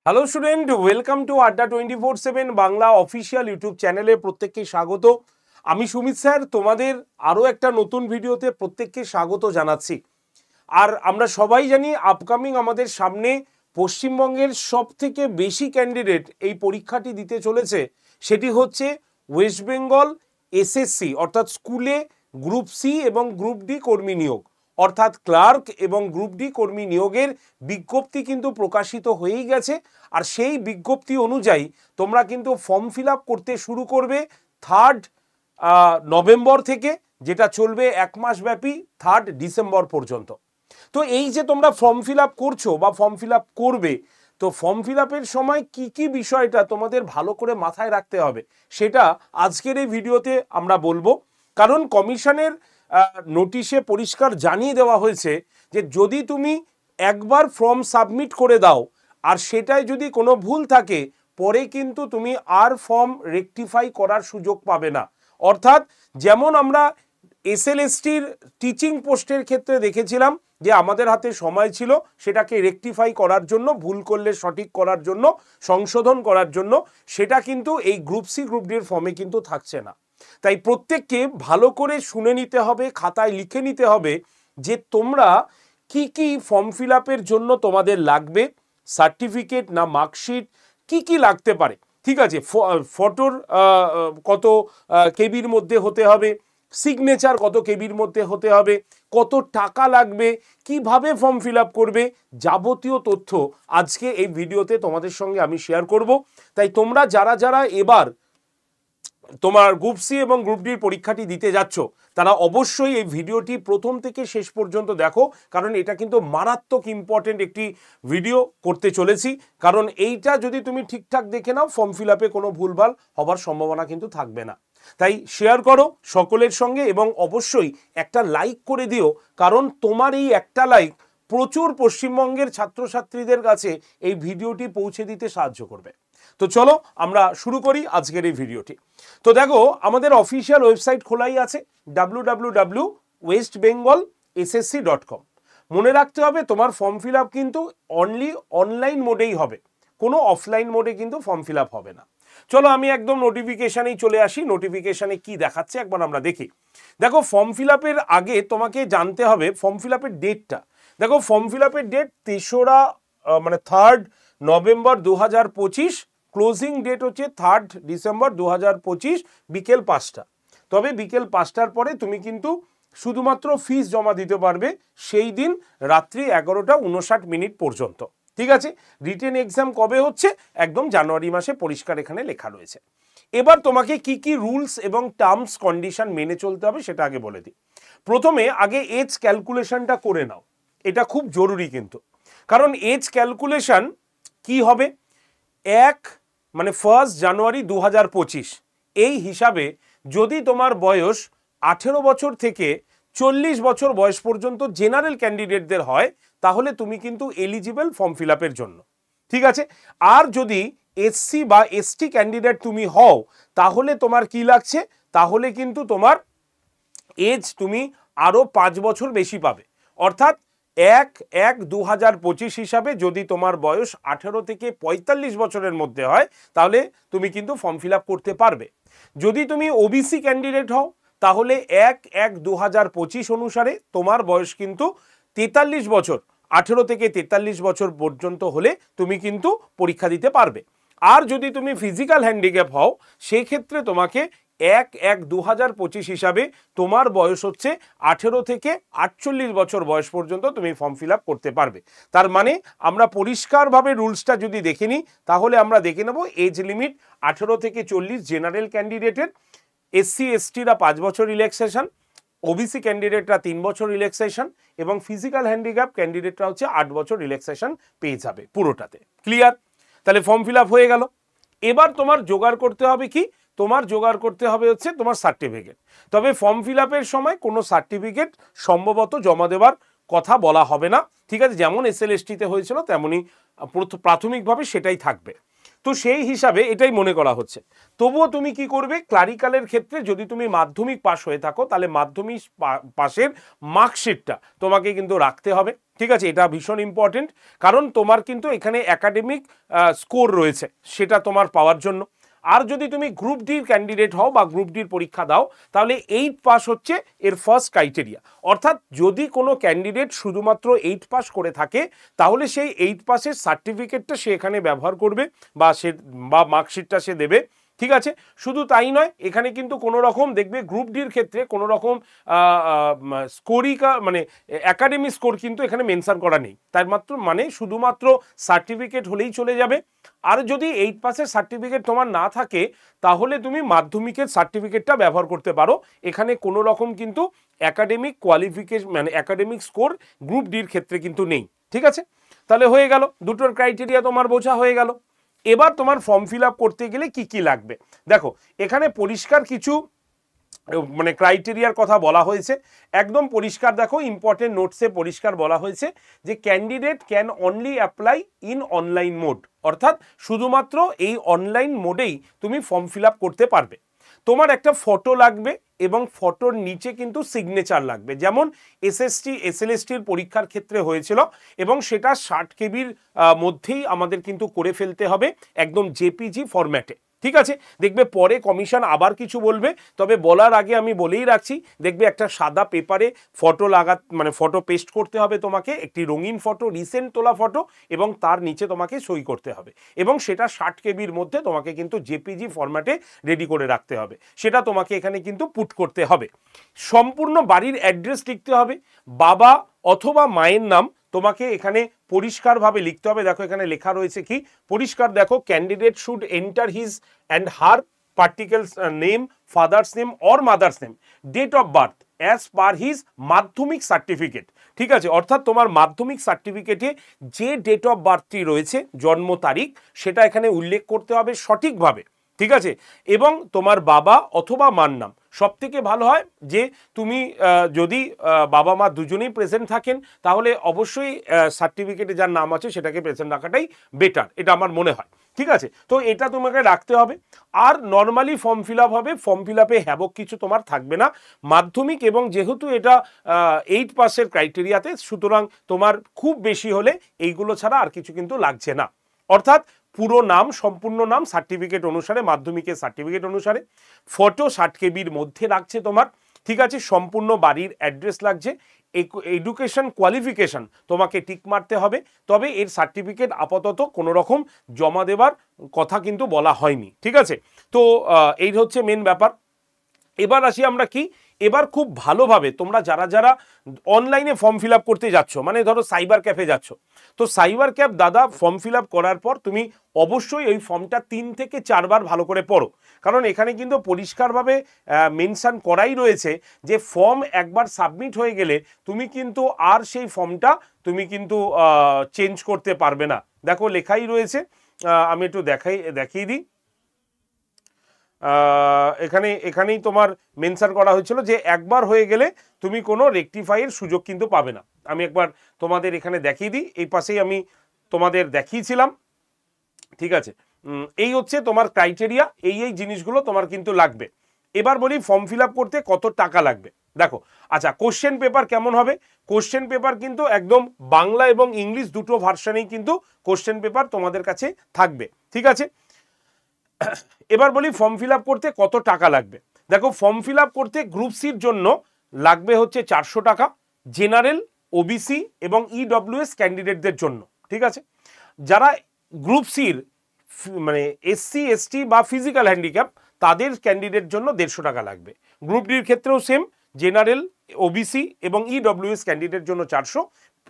Hello student, welcome to আড্ডা 24/7 Bangla official YouTube চ্যানেলে প্রত্যেককে স্বাগত। আমি সুমিত স্যার তোমাদের আরও একটা নতুন ভিডিওতে প্রত্যেককে স্বাগত জানাচ্ছি। আর আমরা সবাই জানি আপকামিং আমাদের সামনে পশ্চিমবঙ্গের সব থেকে বেশি ক্যান্ডিডেট এই পরীক্ষাটি দিতে চলেছে, সেটি হচ্ছে ওয়েস্ট বেঙ্গল এসএসসি অর্থাৎ স্কুলে গ্রুপ সি এবং গ্রুপ ডি কর্মী নিয়োগ অর্থাৎ ক্লার্ক এবং গ্রুপ ডি কর্মী নিয়োগের বিজ্ঞপ্তি কিন্তু প্রকাশিত হয়েই গেছে। আর সেই বিজ্ঞপ্তি অনুযায়ী তোমরা কিন্তু ফর্ম ফিল আপ করতে শুরু করবে 3 নভেম্বর থেকে, যেটা চলবে এক মাস ব্যাপী 3 ডিসেম্বর পর্যন্ত। তো এই যে তোমরা ফর্ম ফিল আপ করছো বা ফর্ম ফিল আপ করবে, তো ফর্ম ফিল আপের সময় কি কি বিষয়টা তোমাদের ভালো করে মাথায় রাখতে হবে সেটা আজকের এই ভিডিওতে আমরা বলবো। কারণ কমিশনের নোটিশে পরিষ্কার জানিয়ে দেওয়া হয়েছে যে যদি তুমি একবার ফর্ম সাবমিট করে দাও আর সেটায় যদি কোনো ভুল থাকে, পরে কিন্তু তুমি আর ফর্ম রেকটিফাই করার সুযোগ পাবে না। অর্থাৎ যেমন আমরা এসএলএসটির টিচিং পোস্টের ক্ষেত্রে দেখেছিলাম যে আমাদের হাতে সময় ছিল সেটাকে রেকটিফাই করার জন্য, ভুল করলে সঠিক করার জন্য, সংশোধন করার জন্য, সেটা কিন্তু এই গ্রুপ সি গ্রুপ ডির ফর্মে কিন্তু থাকছে না। তাই প্রত্যেককে ভালো করে শুনে নিতে হবে, খাতায় লিখে নিতে হবে যে তোমরা কি কি ফর্ম ফিল আপের জন্য তোমাদের লাগবে, সার্টিফিকেট না মার্কশিট, কি কি লাগতে পারে। ঠিক আছে, ফটোর কত কেবির মধ্যে হতে হবে, সিগনেচার কত কেবির মধ্যে হতে হবে, কত টাকা লাগবে, কিভাবে ফর্ম ফিল আপ করবে, যাবতীয় তথ্য আজকে এই ভিডিওতে তোমাদের সঙ্গে আমি শেয়ার করব। তাই তোমরা যারা যারা এবার তোমার গ্রুপ সি এবং গ্রুপ ডির পরীক্ষাটি দিতে যাচ্ছ, তারা অবশ্যই এই ভিডিওটি প্রথম থেকে শেষ পর্যন্ত দেখো, কারণ এটা কিন্তু মারাত্মক ইম্পর্টেন্ট একটি ভিডিও করতে চলেছি। কারণ এইটা যদি তুমি ঠিকঠাক দেখে নাও, ফর্ম ফিল আপে কোনো ভুলভাল হবার সম্ভাবনা কিন্তু থাকবে না। তাই শেয়ার করো সকলের সঙ্গে এবং অবশ্যই একটা লাইক করে দিও, কারণ তোমার এই একটা লাইক প্রচুর পশ্চিমবঙ্গের ছাত্রছাত্রীদের কাছে এই ভিডিওটি পৌঁছে দিতে সাহায্য করবে। তো চলো আমরা শুরু করি আজকের এই ভিডিওটি। তো দেখো, আমাদের অফিসিয়াল ওয়েবসাইট খোলাই আছে www.westbengalssc.com। মনে রাখতে হবে তোমার ফর্ম ফিল আপ কিন্তু অনলি অনলাইন মোডেই হবে, কোনো অফলাইন মোডে কিন্তু ফর্ম ফিল আপ হবে না। চলো আমি একদম নোটিফিকেশানেই চলে আসি। নোটিফিকেশানে কি দেখাচ্ছে একবার আমরা দেখি। দেখো, ফর্ম ফিল আপের আগে তোমাকে জানতে হবে ফর্ম ফিল আপের ডেটটা। দেখো, ফর্ম ফিল আপের ডেট 3 নভেম্বর 2025, ক্লোজিং ডেট হচ্ছে 3 ডিসেম্বর 2025 বিকেল 5টা। তবে বিকেল 5টার পরে তুমি কিন্তু শুধুমাত্র ফিস জমা দিতে পারবে সেই দিন রাত্রি 11:59 পর্যন্ত। ঠিক আছে, রিটেন এক্সাম কবে হচ্ছে একদম জানুয়ারি মাসে পরিষ্কার এখানে লেখা রয়েছে। এবার তোমাকে কি কি রুলস এবং টার্মস কন্ডিশন মেনে চলতে হবে সেটা আগে বলে দিই। প্রথমে আগে এজ ক্যালকুলেশনটা করে নাও, এটা খুব জরুরি কিন্তু। কারণ এজ ক্যালকুলেশন কি হবে, 1 জানুয়ারি 2025 এই হিসাবে যদি তোমার বয়স 18 বছর থেকে 40 বছর বয়স পর্যন্ত জেনারেল ক্যান্ডিডেটদের হয়, তাহলে তুমি কিন্তু এলিজিবল ফর্ম ফিল আপের জন্য। ঠিক আছে, আর যদি এসসি বা এসটি ক্যান্ডিডেট তুমি হও, তাহলে তোমার কি লাগছে, তাহলে কিন্তু তোমার এজ তুমি আরও 5 বছর বেশি পাবে। অর্থাৎ 1/1/2025 হিসাবে যদি তোমার বয়স 18 থেকে 45 বছরের মধ্যে হয়, তাহলে তুমি কিন্তু ফর্ম ফিল আপ করতে পারবে। যদি তুমি ওবিসি ক্যান্ডিডেট হও, তাহলে 1/1/2025 অনুসারে তোমার বয়স কিন্তু 43 বছর, 18 থেকে 43 বছর পর্যন্ত হলে তুমি কিন্তু পরীক্ষা দিতে পারবে। আর যদি তুমি ফিজিক্যাল হ্যান্ডিক্যাপ হও, সেই ক্ষেত্রে তোমাকে 1/1/2025 হিসাবে তোমার বয়স হচ্ছে 18 থেকে 48 বছর বয়স পর্যন্ত তুমি ফর্ম ফিল আপ করতে পারবে। তার মানে আমরা পরিষ্কারভাবে রুলসটা যদি দেখে নিই, তাহলে আমরা দেখে নেব এজ লিমিট 18 থেকে 40 জেনারেল ক্যান্ডিডেটের, এসসি এসটিরা 5 বছর রিল্যাক্সেশন, ওবিসি ক্যান্ডিডেটরা 3 বছর রিল্যাক্সেশন এবং ফিজিক্যাল হ্যান্ডিক্যাপ ক্যান্ডিডেটরা হচ্ছে 8 বছর রিল্যাক্সেশন পেয়ে যাবে পুরোটাতে। ক্লিয়ার? তাহলে ফর্ম ফিল আপ হয়ে গেল। এবার তোমার জোগাড় করতে হবে কি, তোমার জোগাড় করতে হবে হচ্ছে তোমার সার্টিফিকেট। তবে ফর্ম ফিল আপের সময় কোনো সার্টিফিকেট সম্ভবত জমা দেওয়ার কথা বলা হবে না। ঠিক আছে, যেমন এসএলএসটিতে হয়েছিল তেমনই প্রাথমিকভাবে সেটাই থাকবে। তো সেই হিসাবে এটাই মনে করা হচ্ছে। তবুও তুমি কি করবে, ক্লারিক্যালের ক্ষেত্রে যদি তুমি মাধ্যমিক পাস হয়ে থাকো তাহলে মাধ্যমিক পাশের মার্কশিটটা তোমাকে কিন্তু রাখতে হবে, ঠিক আছে? এটা ভীষণ ইম্পর্টেন্ট, কারণ তোমার কিন্তু এখানে একাডেমিক স্কোর রয়েছে সেটা তোমার পাওয়ার জন্য। আর যদি তুমি গ্রুপ ডির ক্যান্ডিডেট হও বা গ্রুপ ডির পরীক্ষা দাও তাহলে 8 পাস হচ্ছে এর ফার্স্ট ক্রাইটেরিয়া। অর্থাৎ যদি কোনো ক্যান্ডিডেট শুধুমাত্র 8 পাস করে থাকে তাহলে সেই 8 পাসের সার্টিফিকেটটা সে এখানে ব্যবহার করবে বা মার্কশিটটা সে দেবে, ঠিক আছে? শুধু তাই নয়, এখানে কিন্তু কোনো রকম দেখবে গ্রুপ ডির ক্ষেত্রে কোনো রকম মানে একাডেমিক স্কোর কিন্তু এখানে মেনশন করা নেই, তার মানে শুধুমাত্র সার্টিফিকেট হলেই চলে যাবে। আর যদি 8 পাসের সার্টিফিকেট তোমার না থাকে তাহলে তুমি মাধ্যমিকের সার্টিফিকেটটা ব্যবহার করতে পারো। এখানে কোনো রকম কিন্তু একাডেমিক কোয়ালিফিকেশন মানে একাডেমিক স্কোর গ্রুপ ডির ক্ষেত্রে কিন্তু নেই, ঠিক আছে? তাহলে হয়ে গেল, দুটোর ক্রাইটেরিয়া তোমার বোঝা হয়ে গেল। এবার তোমার ফর্ম ফিল আপ করতে গেলে কি কি লাগবে দেখো, এখানে পরিষ্কার কিছু মানে ক্রাইটেরিয়ার কথা বলা হয়েছে, একদম পরিষ্কার দেখো, ইম্পর্টেন্ট নোটসে পরিষ্কার বলা হয়েছে যে candidate can only apply in online mode, অর্থাৎ শুধুমাত্র এই অনলাইন মোডেই তুমি ফর্ম ফিল আপ করতে পারবে। তোমার একটা ফটো লাগবে এবং ফটোর নিচে কিন্তু সিগনেচার লাগবে, যেমন এসএসটি এসএলএসটির পরীক্ষার ক্ষেত্রে হয়েছিল, এবং সেটা 60 কেবির মধ্যেই আমাদের কিন্তু করে ফেলতে হবে একদম জেপিজি ফরম্যাটে, ঠিক আছে? দেখবে পরে কমিশন আবার কিছু বলবে, তবে বলার আগে আমি বলেই রাখছি, দেখবে একটা সাদা পেপারে ফটো মানে ফটো পেস্ট করতে হবে তোমাকে, একটি রঙিন ফটো, রিসেন্ট তোলা ফটো, এবং তার নিচে তোমাকে সই করতে হবে, এবং সেটা 60 কেবির মধ্যে তোমাকে কিন্তু জেপিজি ফরম্যাটে রেডি করে রাখতে হবে, সেটা তোমাকে এখানে কিন্তু পুট করতে হবে। সম্পূর্ণ বাড়ির অ্যাড্রেস লিখতে হবে, বাবা অথবা মায়ের নাম তোমাকে এখানে পরিষ্কারভাবে লিখতে হবে। দেখো এখানে লেখা রয়েছে কি পরিষ্কার, দেখো candidate should enter his and her particular name, father's name or mother's name, date of birth as per his মাধ্যমিক সার্টিফিকেট, ঠিক আছে? অর্থাৎ তোমার মাধ্যমিক সার্টিফিকেটে যে ডেট অফ বার্থটি রয়েছে, জন্ম তারিখ, সেটা এখানে উল্লেখ করতে হবে সঠিকভাবে, ঠিক আছে? এবং তোমার বাবা অথবা মার নাম, সব থেকে ভালো হয় যে তুমি যদি বাবা মা দুজনেই প্রেজেন্ট থাকেন তাহলে অবশ্যই সার্টিফিকেটে যার নাম আছে সেটাকে প্রেজেন্ট রাখাটাই বেটার, এটা আমার মনে হয়, ঠিক আছে? তো এটা তোমাকে রাখতে হবে। আর নর্মালি ফর্ম ফিল আপ হবে, ফর্ম ফিল আপে হ্যাবক কিছু তোমার থাকবে না, মাধ্যমিক এবং যেহেতু এটা 8 পাসের ক্রাইটেরিয়াতে, সুতরাং তোমার খুব বেশি হলে এইগুলো ছাড়া আর কিছু কিন্তু লাগছে না। অর্থাৎ পুরো নাম, সম্পূর্ণ নাম সার্টিফিকেট অনুসারে, মাধ্যমিকের সার্টিফিকেট অনুসারে, ফটো 60 কেবির মধ্যে রাখছে তোমার, ঠিক আছে? সম্পূর্ণ বাড়ির অ্যাড্রেস লাগছে, এডুকেশন কোয়ালিফিকেশন তোমাকে টিক মারতে হবে, তবে এর সার্টিফিকেট আপাতত কোনো রকম জমা দেবার কথা কিন্তু বলা হয়নি, ঠিক আছে? তো এই হচ্ছে মেন ব্যাপার। এবার আসি আমরা কি, এবার খুব ভালোভাবে তোমরা যারা যারা অনলাইনে ফর্ম ফিল আপ করতে যাচ্ছ, মানে ধরো সাইবার ক্যাফে যাচ্ছ, তো সাইবার ক্যাফ দাদা ফর্ম ফিল আপ করার পর তুমি অবশ্যই ওই ফর্মটা 3 থেকে 4 বার ভালো করে পড়ো, কারণ এখানে কিন্তু পরিষ্কারভাবে মেনশন করাই রয়েছে যে ফর্ম একবার সাবমিট হয়ে গেলে তুমি কিন্তু আর সেই ফর্মটা তুমি কিন্তু চেঞ্জ করতে পারবে না। দেখো লেখাই রয়েছে, আমি একটু দেখিয়ে দিই, এখানেই তোমার মেনশন করা হয়েছিল যে একবার হয়ে গেলে তুমি কোনো রেকটিফাইয়ের সুযোগ কিন্তু পাবে না। আমি একবার তোমাদের এখানে দেখিয়ে দিই, এই পাশেই আমি তোমাদের দেখিয়েছিলাম, ঠিক আছে? এই হচ্ছে তোমার ক্রাইটেরিয়া, এই জিনিসগুলো তোমার কিন্তু লাগবে। এবার বলি ফর্ম ফিল আপ করতে কত টাকা লাগবে। দেখো, আচ্ছা, কোশ্চেন পেপার কেমন হবে? কোশ্চেন পেপার কিন্তু একদম বাংলা এবং ইংলিশ দুটো ভার্সনেই কিন্তু কোশ্চেন পেপার তোমাদের কাছে থাকবে, ঠিক আছে? এবার বলি ফর্ম ফিল আপ করতে কত টাকা লাগবে। দেখো, ফর্ম ফিল আপ করতে গ্রুপ সির জন্য লাগবে হচ্ছে 400 টাকা, জেনারেল, ওবিসি এবং ইডব্লিউএস ক্যান্ডিডেটদের জন্য, ঠিক আছে? যারা গ্রুপ সির মানে এসসি এসটি বা ফিজিক্যাল হ্যান্ডিক্যাপ, তাদের ক্যান্ডিডেট জন্য 150 টাকা লাগবে। গ্রুপ ডির ক্ষেত্রেও সেম, জেনারেল, ওবিসি এবং ইডব্লিউএস ক্যান্ডিডেট জন্য 400,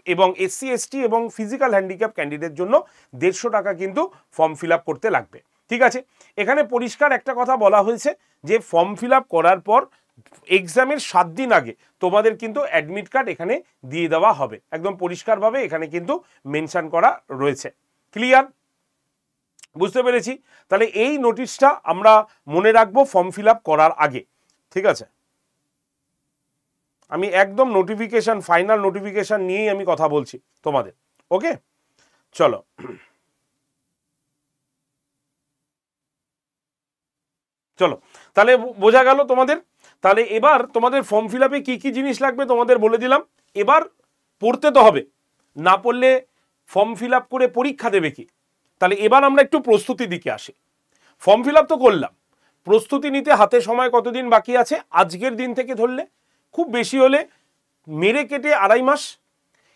এবং এসসি এসটি এবং ফিজিক্যাল হ্যান্ডিক্যাপ ক্যান্ডিডেট জন্য 150 টাকা কিন্তু ফর্ম ফিল আপ করতে লাগবে, ঠিক আছে? এখানে পরিষ্কার একটা কথা বলা হয়েছে যে ফর্ম ফিল আপ করার পর এক্সামের 7 দিন আগে তোমাদের কিন্তু অ্যাডমিট কার্ড এখানে দিয়ে দেওয়া হবে, একদম পরিষ্কারভাবে এখানে কিন্তু মেনশন করা রয়েছে। ক্লিয়ার? বুঝতে পেরেছি? তাহলে এই নোটিশটা আমরা মনে রাখবো ফর্ম ফিল আপ করার আগে, ঠিক আছে? আমি একদম নোটিফিকেশন, ফাইনাল নোটিফিকেশন নিয়েই আমি কথা বলছি তোমাদের, ওকে? চলো, চলো, তাহলে বোঝা গেল তোমাদের। তাহলে এবার তোমাদের ফর্ম ফিল আপে কি কি জিনিস লাগবে তোমাদের বলে দিলাম। এবার পড়তে তো হবে, না পড়লে ফর্ম ফিল আপ করে পরীক্ষা দেবে কি? তাহলে এবার আমরা একটু প্রস্তুতির দিকে আসি। ফর্ম ফিল আপ তো করলাম, প্রস্তুতি নিতে হাতে সময় কতদিন বাকি আছে? আজকের দিন থেকে ধরলে খুব বেশি হলে মেরে কেটে 2.5 মাস।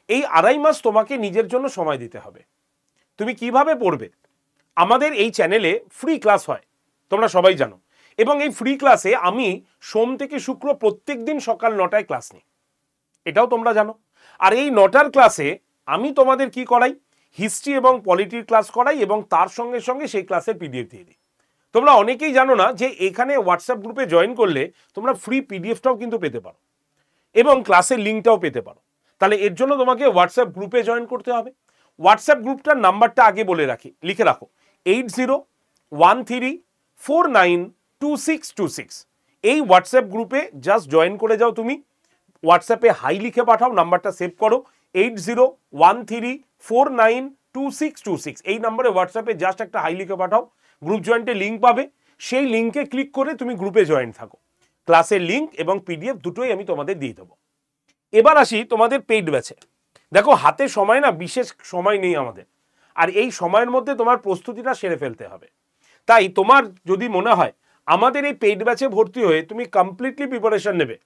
এই 2.5 মাস তোমাকে নিজের জন্য সময় দিতে হবে। তুমি কিভাবে পড়বে? আমাদের এই চ্যানেলে ফ্রি ক্লাস হয়, তোমরা সবাই জানো, এবং এই ফ্রি ক্লাসে আমি সোম থেকে শুক্র প্রত্যেক দিন সকাল 9টায় ক্লাস নিই, এটাও তোমরা জানো। আর এই 9টার ক্লাসে আমি তোমাদের কি করাই? হিস্ট্রি এবং পলিটির ক্লাস করাই, এবং তার সঙ্গে সঙ্গে সেই ক্লাসের পিডিএফ দিয়ে দিই। তোমরা অনেকেই জানো না যে এখানে হোয়াটসঅ্যাপ গ্রুপে জয়েন করলে তোমরা ফ্রি পিডিএফটাও কিন্তু পেতে পারো এবং ক্লাসের লিঙ্কটাও পেতে পারো। তাহলে এর জন্য তোমাকে হোয়াটসঅ্যাপ গ্রুপে জয়েন করতে হবে। হোয়াটসঅ্যাপ গ্রুপটার নাম্বারটা আগে বলে রাখি, লিখে রাখো 8013492626। এই হোয়াটসঅ্যাপ গ্রুপে জাস্ট জয়েন করে যাও। তুমি হোয়াটসঅ্যাপে হাই লিখে পাঠাও, নাম্বারটা সেভ করো 8013492626। এই নাম্বারে হোয়াটসঅ্যাপে জাস্ট একটা হাই লিখে পাঠাও, গ্রুপ জয়েন্টের লিঙ্ক পাবে, সেই লিঙ্কে ক্লিক করে তুমি গ্রুপে জয়েন থাকো। ক্লাসের লিঙ্ক এবং পিডিএফ দুটোই আমি তোমাদের দিয়ে দেবো। এবার আসি তোমাদের পেইড ব্যাচে। দেখো হাতে সময় না, বিশেষ সময় নেই আমাদের, আর এই সময়ের মধ্যে তোমার প্রস্তুতিটা সেরে ফেলতে হবে। তাই তোমার যদি মনে হয় আমাদের এই পেইড ব্যাচে ভর্তি হয়ে তুমি কমপ্লিটলি প্রিপারেশন নেবে,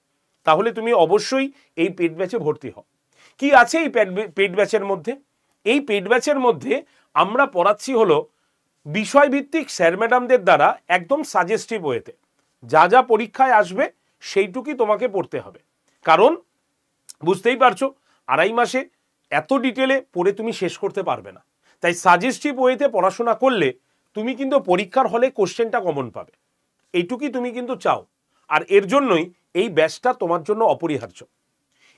তাহলে তুমি অবশ্যই এই পেইড ব্যাচে ভর্তি হও। কি আছে এই পেইড ব্যাচের মধ্যে? এই পেইড ব্যাচের মধ্যে আমরা পড়াচ্ছি হলো বিষয়ভিত্তিক স্যার ম্যাডামদের দ্বারা একদম সাজেস্টিভ ওয়েতে যা যা পরীক্ষায় আসবে সেইটুকুই তোমাকে পড়তে হবে। কারণ বুঝতেই পারছো 2.5 মাসে এত ডিটেলে পড়ে তুমি শেষ করতে পারবে না। তাই সাজেস্টিভ ওয়েতে পড়াশোনা করলে তুমি কিন্তু পরীক্ষার হলে কোশ্চেনটা কমন পাবে, এইটুকুই তুমি কিন্তু চাও। আর এর জন্যই এই ব্যাচটা তোমার জন্য অপরিহার্য।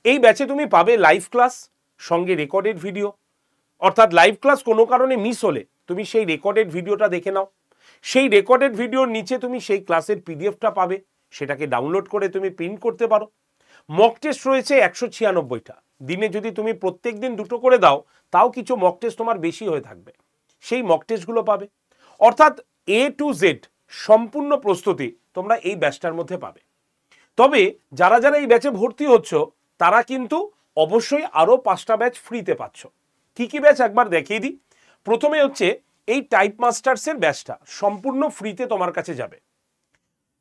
এই ব্যাচে তুমি পাবে লাইভ ক্লাস সঙ্গে রেকর্ডেড ভিডিও, অর্থাৎ লাইভ ক্লাস কোনো কারণে মিস হলে তুমি সেই রেকর্ডেড ভিডিওটা দেখে নাও। সেই রেকর্ডেড ভিডিওর নিচে তুমি সেই ক্লাসের পিডিএফটা পাবে, সেটাকে ডাউনলোড করে তুমি প্রিন্ট করতে পারো। মক টেস্ট রয়েছে 196টা। দিনে যদি তুমি প্রত্যেক দিন 2টো করে দাও, তাও কিছু মক টেস্ট তোমার বেশি হয়ে থাকবে, সেই মক টেস্টগুলো পাবে। অর্থাৎ A to Z সম্পূর্ণ প্রস্তুতি তোমরা এই ব্যাচটার মধ্যে পাবে। তবে যারা যারা এই ব্যাচে ভর্তি হচ্ছ তারা কিন্তু অবশ্যই আরও 5টা ব্যাচ ফ্রিতে পাচ্ছ। কি কি ব্যাচ একবার দেখিয়ে দিই। প্রথমে হচ্ছে এই টাইপ মাস্টার্সের ব্যাচটা সম্পূর্ণ ফ্রিতে তোমার কাছে যাবে।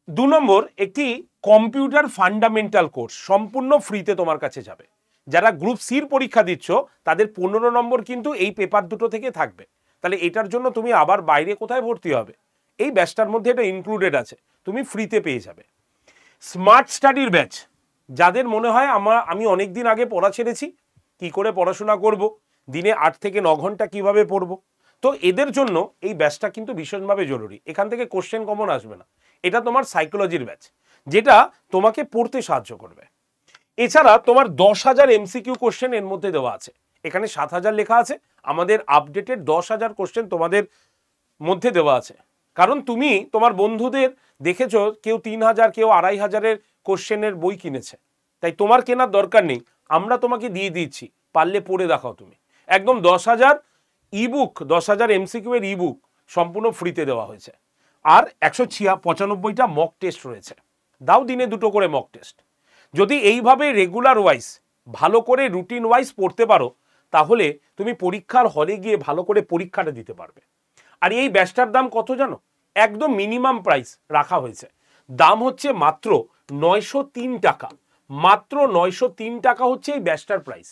2 নম্বর একটি কম্পিউটার ফান্ডামেন্টাল কোর্স সম্পূর্ণ ফ্রিতে তোমার কাছে যাবে। যারা গ্রুপ সির পরীক্ষা দিচ্ছ তাদের 15 নম্বর কিন্তু এই পেপার দুটো থেকে থাকবে। তাহলে এটার জন্য তুমি আবার বাইরে কোথায় ভর্তি হবে? এই ব্যাচটার মধ্যে এটা ইনক্লুডেড আছে, তুমি ফ্রিতে পেয়ে যাবে। স্মার্ট স্টাডির ব্যাচ, যাদের মনে হয় আমি অনেক দিন আগে পড়া ছেড়েছি, কি করে পড়াশোনা করব, দিনে 8 থেকে 9 ঘন্টা কিভাবে পড়ব, তো এদের জন্য এই ব্যাচটা কিন্তু ভীষণভাবে জরুরি। এখান থেকে কোশ্চেন কমন আসবে না। এটা তোমার সাইকোলজির ব্যাচ, যেটা তোমাকে পড়তে সাহায্য করবে। এছাড়া তোমার 10,000 MCQ কোশ্চেন এর মধ্যে দেওয়া আছে। এখানে 7,000 লেখা আছে, আমাদের আপডেটেড 10,000 কোশ্চেন তোমাদের মধ্যে দেওয়া আছে। কারণ তুমি তোমার বন্ধুদের দেখেছো কেউ 3,000 কেউ 2,500-এর কোশ্চেনের বই কিনেছে, তাই তোমার কেনার দরকার নেই, আমরা তোমাকে দিয়ে দিচ্ছি, পারলে পড়ে দেখাও তুমি। একদম 10,000 ইবুক, 10,000 MCQ এর ইবুক সম্পূর্ণ ফ্রিতে দেওয়া হয়েছে। আর 195টা মক টেস্ট রয়েছে। দাও দিনে 2টো করে মক টেস্ট। যদি এইভাবে রেগুলার ওয়াইজ ভালো করে রুটিন ওয়াইজ পড়তে পারো, তাহলে তুমি পরীক্ষার হলে গিয়ে ভালো করে পরীক্ষাটা দিতে পারবে। আর এই ব্যাচটার দাম কত জানো? একদম মিনিমাম প্রাইস রাখা হয়েছে, দাম হচ্ছে মাত্র 903 টাকা। মাত্র 903 টাকা হচ্ছে এই ব্যাচটার প্রাইস।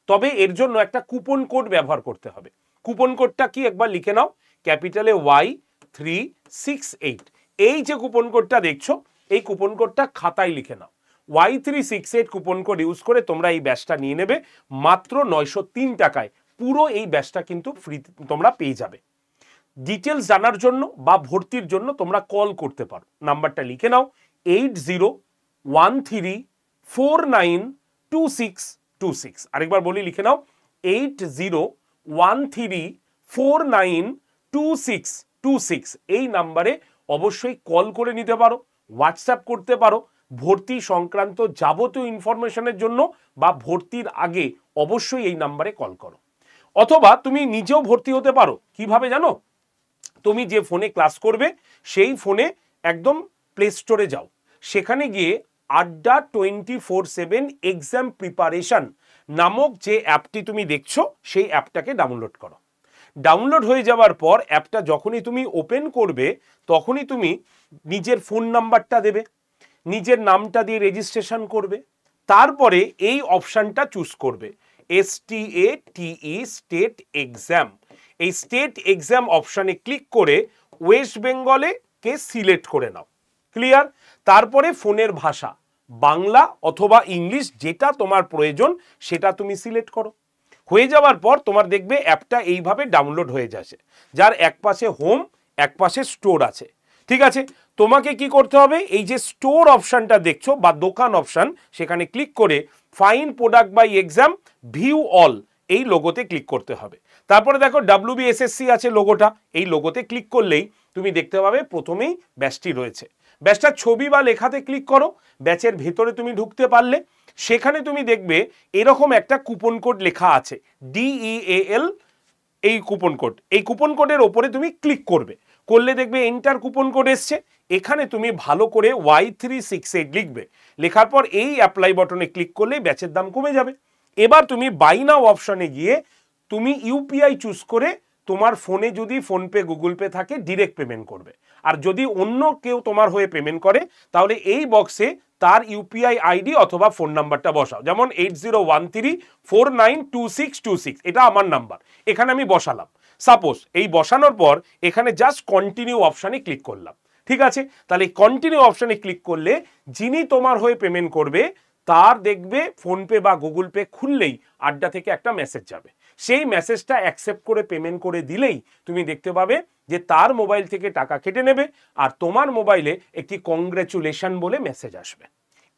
তবে এর জন্য একটা কুপন কোড ব্যবহার করতে হবে। কুপন কোডটা কি একবার লিখে নাও, ক্যাপিটালে Y368। এই যে কুপন কোডটা দেখছো, এই কুপন কোডটা খাতায় লিখে নাও। Y368 কুপন কোড ইউজ করে তোমরা এই ব্যাচটা নিয়ে নেবে মাত্র 903 টাকায়। পুরো এই ব্যাচটা কিন্তু ফ্রি তোমরা পেয়ে যাবে। ডিটেলস জানার জন্য বা ভর্তির জন্য তোমরা কল করতে পারো, নাম্বারটা লিখে নাও 8013492626। আরেকবার বলি, লিখে নাও 8013492626। এই নাম্বারে অবশ্যই কল করে নিতে পারো, হোয়াটসঅ্যাপ করতে পারো। ভর্তি সংক্রান্ত যাবতীয় ইনফরমেশনের জন্য বা ভর্তির আগে অবশ্যই এই নাম্বারে কল করো। অথবা তুমি নিজেও ভর্তি হতে পারো। কিভাবে জানো? তুমি যে ফোনে ক্লাস করবে সেই ফোনে একদম প্লে স্টোরে যাও, সেখানে গিয়ে আড্ডা 24/7 এক্সাম প্রিপারেশন নামক যে অ্যাপটি তুমি দেখছো সেই অ্যাপটাকে ডাউনলোড করো। ডাউনলোড হয়ে যাওয়ার পর অ্যাপটা যখনই তুমি ওপেন করবে তখনই তুমি নিজের ফোন নাম্বারটা দেবে, নিজের নামটা দিয়ে রেজিস্ট্রেশন করবে, তারপরে এই অপশানটা চুজ করবে STATE স্টেট এক্সাম। এই স্টেট এক্সাম অপশানে ক্লিক করে ওয়েস্ট বেঙ্গলে কে সিলেক্ট করে নাও। ক্লিয়ার? তারপরে ফোনের ভাষা বাংলা অথবা ইংলিশ যেটা তোমার প্রয়োজন সেটা তুমি সিলেক্ট করো। হয়ে যাওয়ার পর তোমার দেখবে অ্যাপটা এইভাবে ডাউনলোড হয়ে যাচ্ছে, যার এক পাশে হোম এক পাশে স্টোর আছে। ঠিক আছে, তোমাকে কি করতে হবে, এই যে স্টোর অপশানটা দেখছো বা দোকান অপশান, সেখানে ক্লিক করে find product by exam view all এই লোগোতে ক্লিক করতে হবে। তারপরে দেখো WBSSC আছে লোগোটা, এই লোগোতে ক্লিক করলেই তুমি দেখতে পাবে প্রথমেই ব্যাচটি রয়েছে। ব্যাচটার ছবি বা লেখাতে ক্লিক করো, ব্যাচের ভেতরে তুমি ঢুকতে পারলে সেখানে তুমি দেখবে এরকম একটা কুপন কোড লেখা আছে DEAL, এই কুপন কোড, এই কুপন কোডের ওপরে তুমি ক্লিক করবে, করলে দেখবে এন্টার কুপন কোড এসছে। এখানে তুমি ভালো করে Y368 লিখবে, লেখার পর এই অ্যাপ্লাই বাটনে ক্লিক করলে ব্যাচের দাম কমে যাবে। এবার তুমি বাই নাও অপশনে গিয়ে তুমি ইউপিআই চুজ করে তোমার ফোনে যদি ফোনপে গুগল পে থাকে ডিরেক্ট পেমেন্ট করবে, আর যদি অন্য কেউ তোমার হয়ে পেমেন্ট করে তাহলে এই বক্সে তার ইউপিআই আইডি অথবা ফোন নাম্বারটা বসাও। যেমন 8013492626 এটা আমার নাম্বার, এখানে আমি বসালাম। সাপোজ এই বসানোর পর এখানে জাস্ট কন্টিনিউ অপশানে ক্লিক করলাম। ঠিক আছে, তাহলে কন্টিনিউ অপশানে ক্লিক করলে যিনি তোমার হয়ে পেমেন্ট করবে তার দেখবে ফোনপে বা গুগল পে খুললেই আড্ডা থেকে একটা মেসেজ যাবে, সেই মেসেজটা অ্যাকসেপ্ট করে পেমেন্ট করে দিলেই তুমি দেখতে পাবে যে তার মোবাইল থেকে টাকা কেটে নেবে আর তোমার মোবাইলে একটি কংগ্রেচুলেশন বলে মেসেজ আসবে।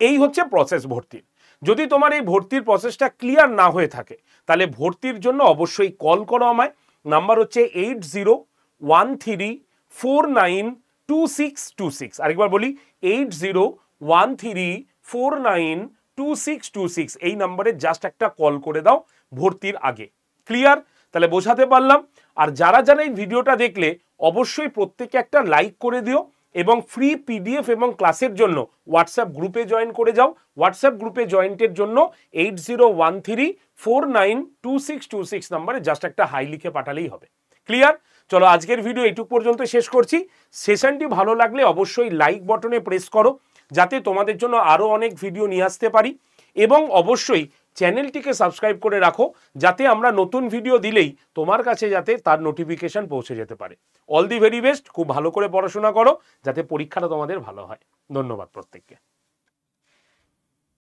এই হচ্ছে প্রসেস ভর্তির। যদি তোমার এই ভর্তির প্রসেসটা ক্লিয়ার না হয়ে থাকে তাহলে ভর্তির জন্য অবশ্যই কল করো আমায়। নাম্বার হচ্ছে 8013492626। আরেকবার বলি 8013492626, এই নাম্বারে জাস্ট একটা কল করে দাও ভর্তির আগে। ক্লিয়ার? তাহলে বোঝাতে পারলাম। আর যারা যারা এই ভিডিওটা দেখলে অবশ্যই প্রত্যেকে একটা লাইক করে দিও এবং ফ্রি PDF এবং ক্লাসের জন্য হোয়াটসঅ্যাপ গ্রুপে জয়েন করে যাও। হোয়াটসঅ্যাপ গ্রুপে জয়েন্টের জন্য 8013492626 নাম্বারে জাস্ট একটা হাই লিখে পাঠালেই হবে। ক্লিয়ার? চলো আজকের ভিডিও এইটুকু পর্যন্ত শেষ করছি। সেশনটি ভালো লাগলে অবশ্যই লাইক বটনে প্রেস করো যাতে তোমাদের জন্য আরও অনেক ভিডিও নিয়ে আসতে পারি, এবং অবশ্যই চ্যানেলটিকে সাবস্ক্রাইব করে রাখো যাতে আমরা নতুন ভিডিও দিলেই তোমার কাছে যাতে তার নোটিফিকেশন পৌঁছে যেতে পারে। অল দি ভেরি বেস্ট, খুব ভালো করে পড়াশোনা করো যাতে পরীক্ষাটা তোমাদের ভালো হয়। ধন্যবাদ প্রত্যেককে।